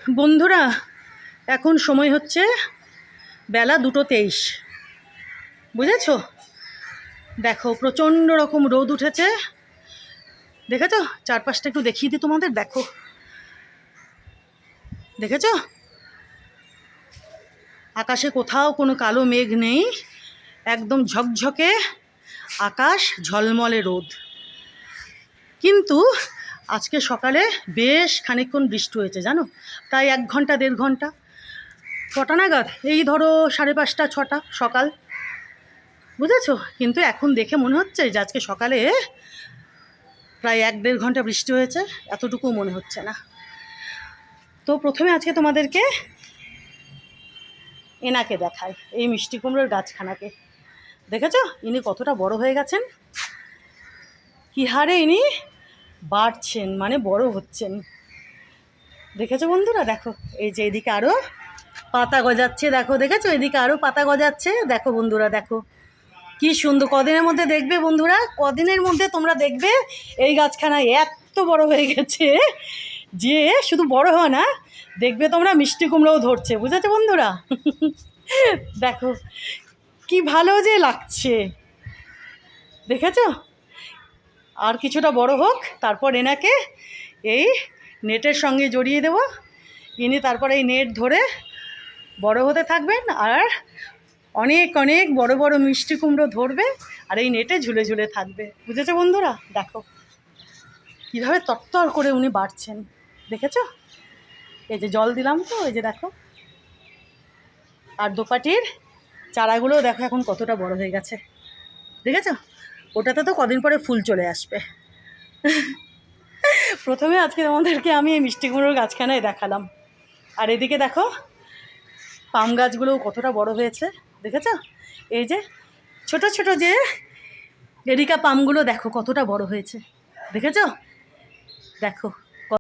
বন্ধুরা, এখন সময় হচ্ছে বেলা 2:23। বুঝেছো? দেখো প্রচণ্ড রকম রোদ উঠেছে। দেখেছো? চারপাশটা একটু দেখিয়ে দিই তোমাদের। দেখো, দেখেছো? আকাশে কোথাও কোনো কালো মেঘ নেই, একদম ঝকঝকে আকাশ, ঝলমলে রোদ। কিন্তু আজকে সকালে বেশ খানিকক্ষণ বৃষ্টি হয়েছে, জানো? প্রায় 1 ঘন্টা 1.5 ঘন্টা। কটা নাগাদ? এই ধরো 5:30 6টা সকাল। বুঝেছো? কিন্তু এখন দেখে মনে হচ্ছে যে আজকে সকালে প্রায় 1-1.5 ঘন্টা বৃষ্টি হয়েছে, এতটুকু মনে হচ্ছে না। তো প্রথমে আজকে তোমাদেরকে এনাকে দেখাই, এই মিষ্টি কুমড়োর গাছখানাকে। দেখেছো ইনি কতটা বড় হয়ে গেছেন, কী হারে ইনি বাড়ছেন, মানে বড় হচ্ছেন। দেখেছো বন্ধুরা? দেখো এই যে এদিকে আরও পাতা গজাচ্ছে। দেখো, দেখেছো? এদিকে আরও পাতা গজাচ্ছে। দেখো বন্ধুরা, দেখো কি সুন্দর। কদিনের মধ্যে দেখবে বন্ধুরা, কদিনের মধ্যে তোমরা দেখবে এই গাছখানা এত বড় হয়ে গেছে যে শুধু বড় হয় না, দেখবে তোমরা মিষ্টি কুমড়োও ধরছে। বুঝেছো বন্ধুরা? দেখো কি ভালো যে লাগছে, দেখেছো? আর কিছুটা বড় হোক, তারপর এনাকে এই নেটের সঙ্গে জড়িয়ে দেব। ইনি তারপর এই নেট ধরে বড় হতে থাকবেন, আর অনেক অনেক বড় বড় মিষ্টি কুমড়ো ধরবে, আর এই নেটে ঝুলে ঝুলে থাকবে। বুঝেছো বন্ধুরা? দেখো কীভাবে তরতর করে উনি বাড়ছেন, দেখেছো? এই যে জল দিলাম তো, এই যে দেখো। আর দোপাটির চারাগুলো দেখো এখন কতটা বড় হয়ে গেছে, দেখেছো? ওটাতে তো কদিন পরে ফুল চলে আসবে। প্রথমে আজকে তোমাদেরকে আমি এই মিষ্টি কুমড়োর গাছখানায় দেখালাম। আর এদিকে দেখো পাম গাছগুলোও কতটা বড় হয়েছে, দেখেছো? এই যে ছোট ছোট যে এরিকা পামগুলো দেখো কতটা বড় হয়েছে, দেখেছো? দেখো